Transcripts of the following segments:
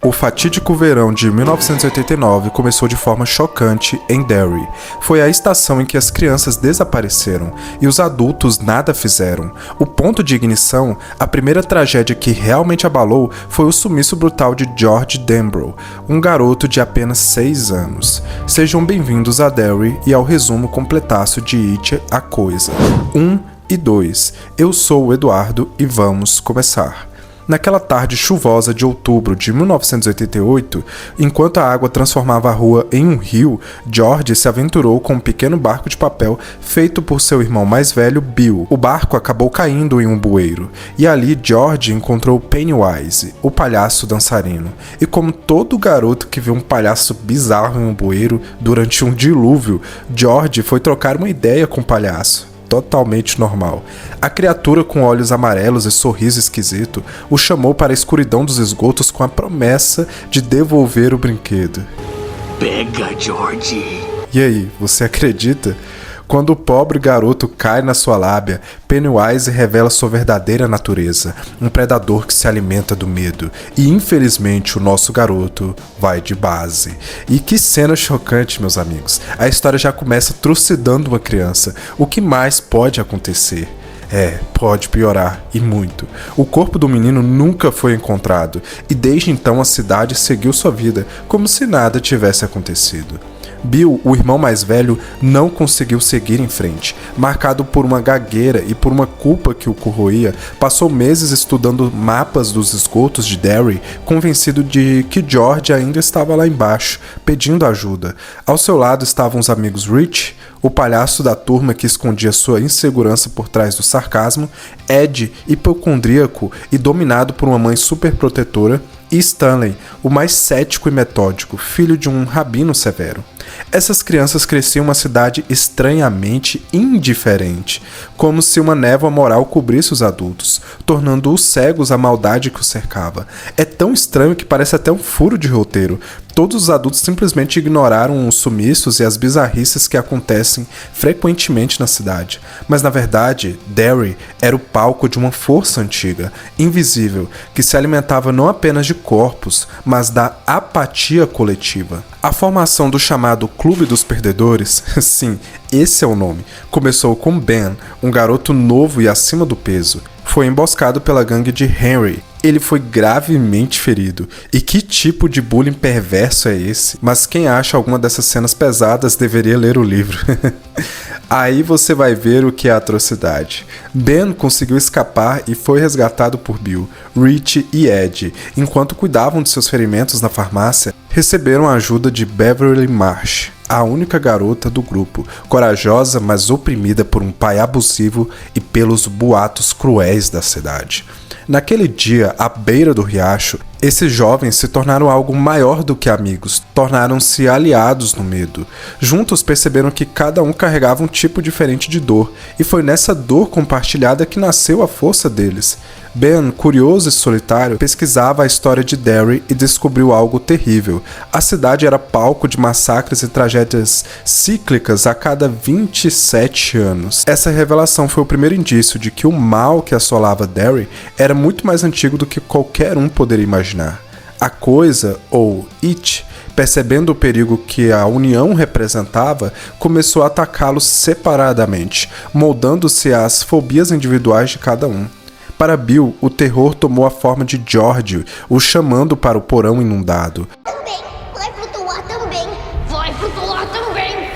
O fatídico verão de 1989 começou de forma chocante em Derry. Foi a estação em que as crianças desapareceram e os adultos nada fizeram. O ponto de ignição, a primeira tragédia que realmente abalou, foi o sumiço brutal de George Denbrough, um garoto de apenas 6 anos. Sejam bem-vindos a Derry e ao resumo completaço de It, a Coisa. 1 e 2. Eu sou o Eduardo e vamos começar. Naquela tarde chuvosa de outubro de 1988, enquanto a água transformava a rua em um rio, George se aventurou com um pequeno barco de papel feito por seu irmão mais velho, Bill. O barco acabou caindo em um bueiro, e ali George encontrou Pennywise, o palhaço dançarino. E como todo garoto que vê um palhaço bizarro em um bueiro durante um dilúvio, George foi trocar uma ideia com o palhaço. Totalmente normal. A criatura com olhos amarelos e sorriso esquisito o chamou para a escuridão dos esgotos com a promessa de devolver o brinquedo. Pega, George! E aí, você acredita? Quando o pobre garoto cai na sua lábia, Pennywise revela sua verdadeira natureza, um predador que se alimenta do medo. E infelizmente o nosso garoto vai de base. E que cena chocante, meus amigos. A história já começa trucidando uma criança. O que mais pode acontecer? Pode piorar, e muito. O corpo do menino nunca foi encontrado, e desde então a cidade seguiu sua vida, como se nada tivesse acontecido. Bill, o irmão mais velho, não conseguiu seguir em frente. Marcado por uma gagueira e por uma culpa que o corroía, passou meses estudando mapas dos esgotos de Derry, convencido de que George ainda estava lá embaixo, pedindo ajuda. Ao seu lado estavam os amigos Rich, o palhaço da turma que escondia sua insegurança por trás do sarcasmo, Ed, hipocondríaco e dominado por uma mãe superprotetora, e Stanley, o mais cético e metódico, filho de um rabino severo. Essas crianças cresciam em uma cidade estranhamente indiferente, como se uma névoa moral cobrisse os adultos, tornando-os cegos à maldade que os cercava. É tão estranho que parece até um furo de roteiro. Todos os adultos simplesmente ignoraram os sumiços e as bizarrices que acontecem frequentemente na cidade. Mas na verdade, Derry era o palco de uma força antiga, invisível, que se alimentava não apenas de corpos, mas da apatia coletiva. A formação do chamado Clube dos Perdedores, sim, esse é o nome, começou com Ben, um garoto novo e acima do peso. Foi emboscado pela gangue de Henry. Ele foi gravemente ferido. E que tipo de bullying perverso é esse? Mas quem acha alguma dessas cenas pesadas deveria ler o livro. Aí você vai ver o que é atrocidade. Ben conseguiu escapar e foi resgatado por Bill, Rich e Ed. Enquanto cuidavam de seus ferimentos na farmácia, receberam a ajuda de Beverly Marsh, a única garota do grupo, corajosa mas oprimida por um pai abusivo e pelos boatos cruéis da cidade. Naquele dia, à beira do riacho, esses jovens se tornaram algo maior do que amigos, tornaram-se aliados no medo. Juntos perceberam que cada um carregava um tipo diferente de dor, e foi nessa dor compartilhada que nasceu a força deles. Ben, curioso e solitário, pesquisava a história de Derry e descobriu algo terrível. A cidade era palco de massacres e tragédias cíclicas a cada 27 anos. Essa revelação foi o primeiro indício de que o mal que assolava Derry era muito mais antigo do que qualquer um poderia imaginar. A Coisa, ou It, percebendo o perigo que a união representava, começou a atacá-los separadamente, moldando-se às fobias individuais de cada um. Para Bill, o terror tomou a forma de George, o chamando para o porão inundado. Também, vai flutuar também. Vai flutuar também.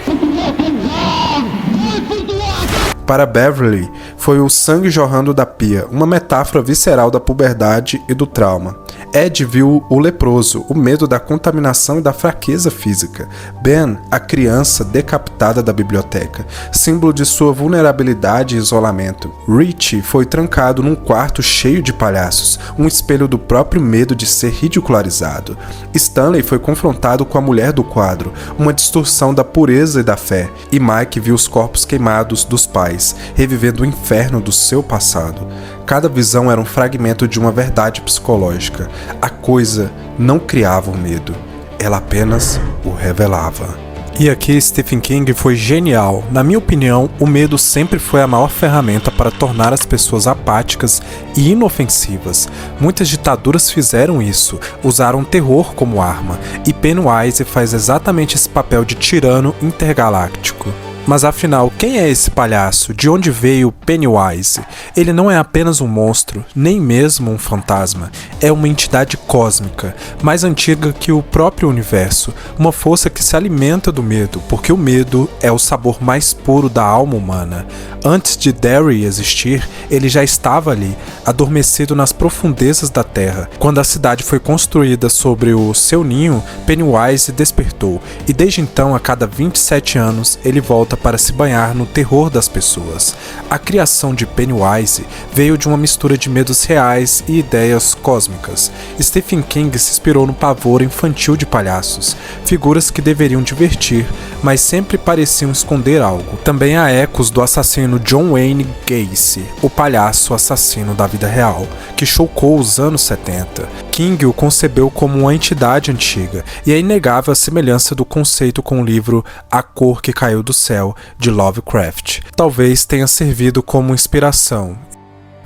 Para Beverly, foi o sangue jorrando da pia, uma metáfora visceral da puberdade e do trauma. Ed viu o leproso, o medo da contaminação e da fraqueza física. Ben, a criança decapitada da biblioteca, símbolo de sua vulnerabilidade e isolamento. Rich foi trancado num quarto cheio de palhaços, um espelho do próprio medo de ser ridicularizado. Stanley foi confrontado com a mulher do quadro, uma distorção da pureza e da fé. E Mike viu os corpos queimados dos pais, revivendo o inferno do seu passado. Cada visão era um fragmento de uma verdade psicológica. A Coisa não criava o medo, ela apenas o revelava. E aqui Stephen King foi genial. Na minha opinião, o medo sempre foi a maior ferramenta para tornar as pessoas apáticas e inofensivas. Muitas ditaduras fizeram isso, usaram o terror como arma, e Pennywise faz exatamente esse papel de tirano intergaláctico. Mas afinal, quem é esse palhaço? De onde veio Pennywise? Ele não é apenas um monstro, nem mesmo um fantasma. É uma entidade cósmica, mais antiga que o próprio universo, uma força que se alimenta do medo, porque o medo é o sabor mais puro da alma humana. Antes de Derry existir, ele já estava ali, adormecido nas profundezas da terra. Quando a cidade foi construída sobre o seu ninho, Pennywise despertou, e desde então, a cada 27 anos, ele volta para se banhar no terror das pessoas. A criação de Pennywise veio de uma mistura de medos reais e ideias cósmicas. Stephen King se inspirou no pavor infantil de palhaços, figuras que deveriam divertir, mas sempre pareciam esconder algo. Também há ecos do assassino John Wayne Gacy, o palhaço assassino da vida real, que chocou os anos 70. King o concebeu como uma entidade antiga, e é inegável a semelhança do conceito com o livro A Cor que Caiu do Céu, de Lovecraft. Talvez tenha servido como inspiração.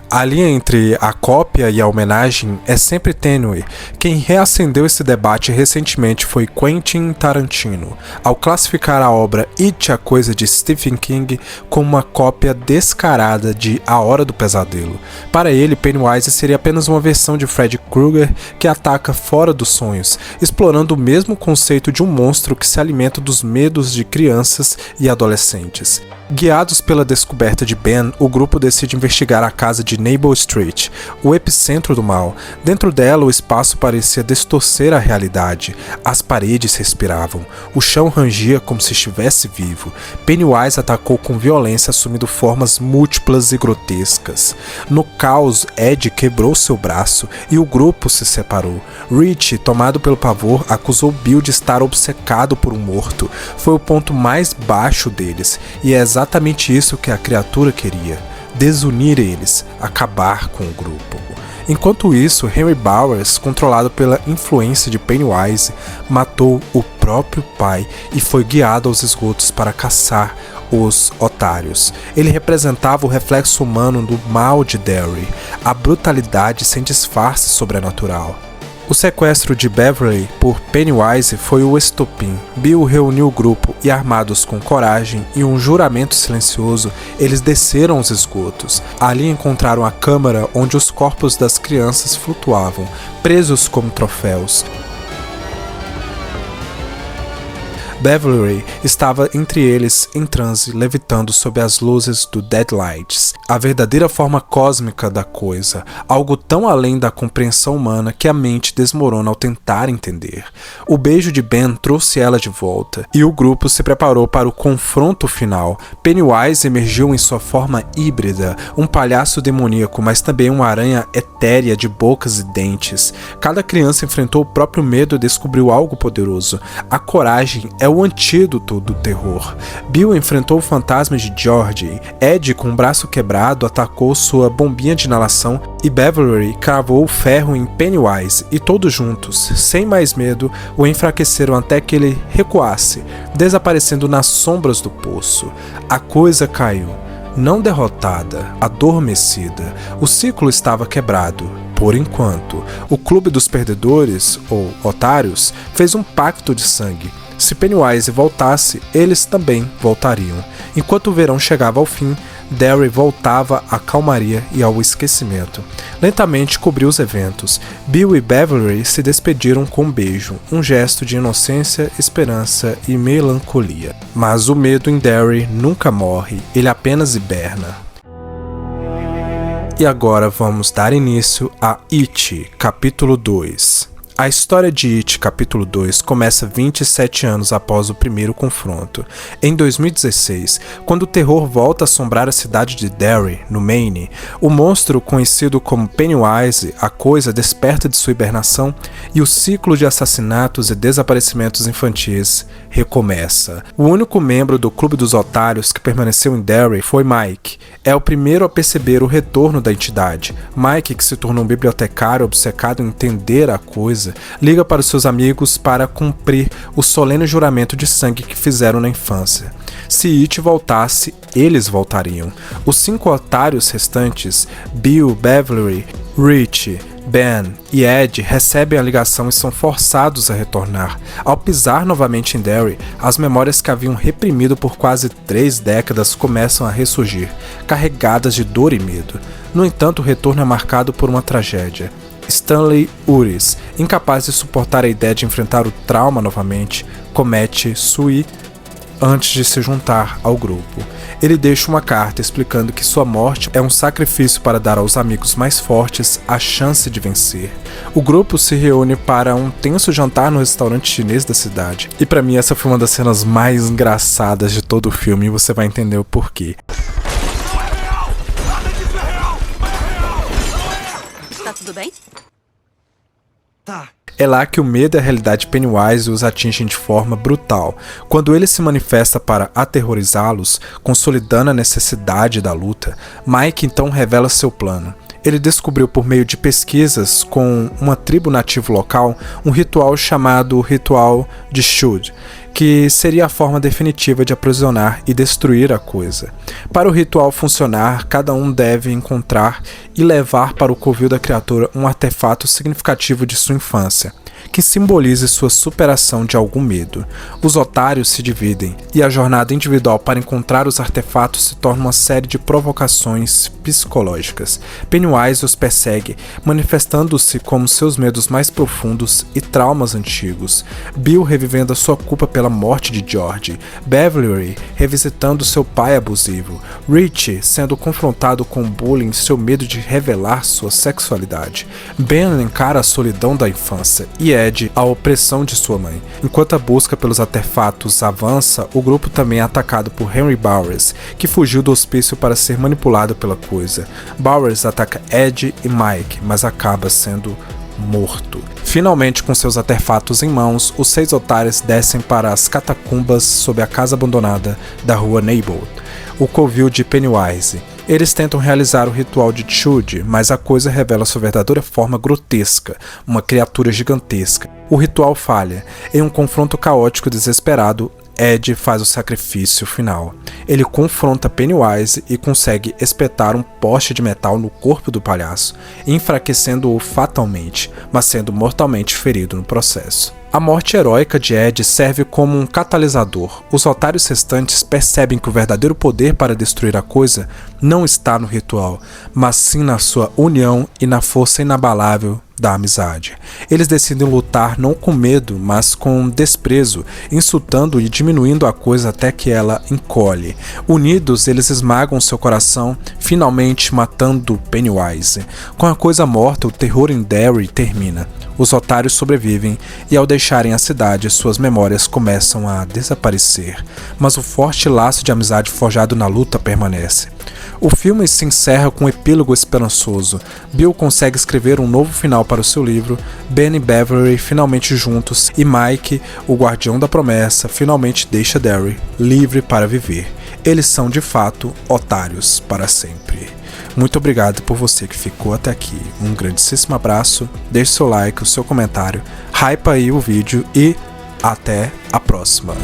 A linha entre a cópia e a homenagem é sempre tênue. Quem reacendeu esse debate recentemente foi Quentin Tarantino, ao classificar a obra It, a Coisa de Stephen King como uma cópia descarada de A Hora do Pesadelo. Para ele, Pennywise seria apenas uma versão de Freddy Krueger que ataca fora dos sonhos, explorando o mesmo conceito de um monstro que se alimenta dos medos de crianças e adolescentes. Guiados pela descoberta de Ben, o grupo decide investigar a casa de Nabal Street, o epicentro do mal. Dentro dela, o espaço parecia distorcer a realidade. As paredes respiravam, o chão rangia como se estivesse vivo. Pennywise atacou com violência, assumindo formas múltiplas e grotescas. No caos, Ed quebrou seu braço e o grupo se separou. Rich, tomado pelo pavor, acusou Bill de estar obcecado por um morto. Foi o ponto mais baixo deles, e é exatamente isso que a criatura queria: desunir eles, acabar com o grupo. Enquanto isso, Henry Bowers, controlado pela influência de Pennywise, matou o próprio pai e foi guiado aos esgotos para caçar os otários. Ele representava o reflexo humano do mal de Derry, a brutalidade sem disfarce sobrenatural. O sequestro de Beverly por Pennywise foi o estopim. Bill reuniu o grupo e, armados com coragem e um juramento silencioso, eles desceram os esgotos. Ali encontraram a câmara onde os corpos das crianças flutuavam, presos como troféus. Beverly estava entre eles em transe, levitando sob as luzes do Deadlights, a verdadeira forma cósmica da coisa, algo tão além da compreensão humana que a mente desmorona ao tentar entender. O beijo de Ben trouxe ela de volta, e o grupo se preparou para o confronto final. Pennywise emergiu em sua forma híbrida, um palhaço demoníaco, mas também uma aranha etérea de bocas e dentes. Cada criança enfrentou o próprio medo e descobriu algo poderoso. A coragem é o antídoto do terror. Bill enfrentou o fantasma de Georgie. Ed, com o braço quebrado, atacou sua bombinha de inalação e Beverly cravou o ferro em Pennywise, e todos juntos, sem mais medo, o enfraqueceram até que ele recuasse, desaparecendo nas sombras do poço. A coisa caiu, não derrotada, adormecida. O ciclo estava quebrado. Por enquanto, o Clube dos Perdedores, ou Otários, fez um pacto de sangue. Se Pennywise voltasse, eles também voltariam. Enquanto o verão chegava ao fim, Derry voltava à calmaria e ao esquecimento. Lentamente cobriu os eventos. Bill e Beverly se despediram com um beijo, um gesto de inocência, esperança e melancolia. Mas o medo em Derry nunca morre, ele apenas hiberna. E agora vamos dar início a It, capítulo 2. A história de It, capítulo 2, começa 27 anos após o primeiro confronto. Em 2016, quando o terror volta a assombrar a cidade de Derry, no Maine, o monstro conhecido como Pennywise, a coisa, desperta de sua hibernação e o ciclo de assassinatos e desaparecimentos infantis recomeça. O único membro do Clube dos Otários que permaneceu em Derry foi Mike. É o primeiro a perceber o retorno da entidade. Mike, que se tornou um bibliotecário obcecado em entender a coisa, coisa. Liga para os seus amigos para cumprir o solene juramento de sangue que fizeram na infância. Se It voltasse, eles voltariam. Os 5 otários restantes, Bill, Beverly, Rich, Ben e Ed, recebem a ligação e são forçados a retornar. Ao pisar novamente em Derry, as memórias que haviam reprimido por quase 3 décadas começam a ressurgir, carregadas de dor e medo. No entanto, o retorno é marcado por uma tragédia. Stanley Uris, incapaz de suportar a ideia de enfrentar o trauma novamente, comete suicídio antes de se juntar ao grupo. Ele deixa uma carta explicando que sua morte é um sacrifício para dar aos amigos mais fortes a chance de vencer. O grupo se reúne para um tenso jantar no restaurante chinês da cidade. E pra mim essa foi uma das cenas mais engraçadas de todo o filme e você vai entender o porquê. Tá tudo bem? Tá. É lá que o medo e a realidade de Pennywise os atingem de forma brutal. Quando ele se manifesta para aterrorizá-los, consolidando a necessidade da luta, Mike então revela seu plano. Ele descobriu por meio de pesquisas com uma tribo nativa local um ritual chamado Ritual de Shud, que seria a forma definitiva de aprisionar e destruir a coisa. Para o ritual funcionar, cada um deve encontrar e levar para o covil da criatura um artefato significativo de sua infância, que simbolize sua superação de algum medo. Os otários se dividem, e a jornada individual para encontrar os artefatos se torna uma série de provocações psicológicas. Pennywise os persegue, manifestando-se como seus medos mais profundos e traumas antigos. Bill revivendo a sua culpa pela morte de George. Beverly revisitando seu pai abusivo. Rich sendo confrontado com bullying e seu medo de revelar sua sexualidade. Ben encara a solidão da infância e Ed a opressão de sua mãe. Enquanto a busca pelos artefatos avança, o grupo também é atacado por Henry Bowers, que fugiu do hospício para ser manipulado pela coisa. Bowers ataca Ed e Mike, mas acaba sendo morto. Finalmente, com seus artefatos em mãos, os 6 otários descem para as catacumbas sob a casa abandonada da rua Neighborhood, o covil de Pennywise. Eles tentam realizar o ritual de Chud, mas a coisa revela sua verdadeira forma grotesca, uma criatura gigantesca. O ritual falha. Em um confronto caótico e desesperado, Ed faz o sacrifício final. Ele confronta Pennywise e consegue espetar um poste de metal no corpo do palhaço, enfraquecendo-o fatalmente, mas sendo mortalmente ferido no processo. A morte heróica de Ed serve como um catalisador. Os otários restantes percebem que o verdadeiro poder para destruir a coisa não está no ritual, mas sim na sua união e na força inabalável da amizade. Eles decidem lutar não com medo, mas com desprezo, insultando e diminuindo a coisa até que ela encolhe. Unidos, eles esmagam seu coração, finalmente matando Pennywise. Com a coisa morta, o terror em Derry termina. Os otários sobrevivem e ao deixarem a cidade, suas memórias começam a desaparecer, mas o forte laço de amizade forjado na luta permanece. O filme se encerra com um epílogo esperançoso. Bill consegue escrever um novo final para o seu livro, Ben e Beverly finalmente juntos e Mike, o guardião da promessa, finalmente deixa Derry livre para viver. Eles são de fato otários para sempre. Muito obrigado por você que ficou até aqui. Um grandíssimo abraço, deixe seu like, o seu comentário, hypa aí o vídeo e até a próxima.